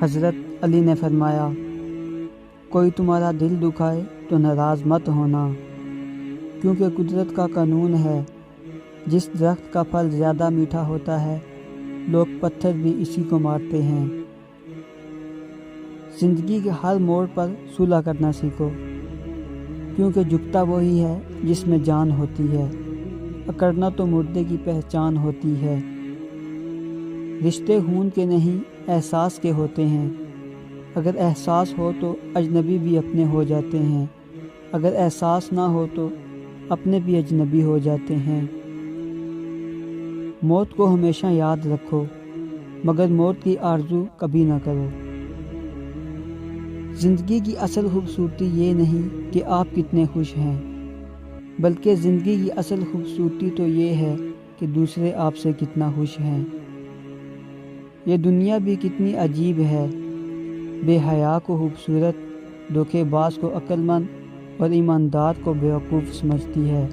حضرت علی نے فرمایا، کوئی تمہارا دل دکھائے تو ناراض مت ہونا، کیونکہ قدرت کا قانون ہے، جس درخت کا پھل زیادہ میٹھا ہوتا ہے لوگ پتھر بھی اسی کو مارتے ہیں۔ زندگی کے ہر موڑ پر صلح کرنا سیکھو، کیونکہ جھکتا وہی ہے جس میں جان ہوتی ہے، اکڑنا تو مردے کی پہچان ہوتی ہے۔ رشتے خون کے نہیں احساس کے ہوتے ہیں، اگر احساس ہو تو اجنبی بھی اپنے ہو جاتے ہیں، اگر احساس نہ ہو تو اپنے بھی اجنبی ہو جاتے ہیں۔ موت کو ہمیشہ یاد رکھو، مگر موت کی آرزو کبھی نہ کرو۔ زندگی کی اصل خوبصورتی یہ نہیں کہ آپ کتنے خوش ہیں، بلکہ زندگی کی اصل خوبصورتی تو یہ ہے کہ دوسرے آپ سے کتنا خوش ہیں۔ یہ دنیا بھی کتنی عجیب ہے، بے حیا کو خوبصورت، دھوکے باز کو عقل مند اور ایماندار کو بیوقوف سمجھتی ہے۔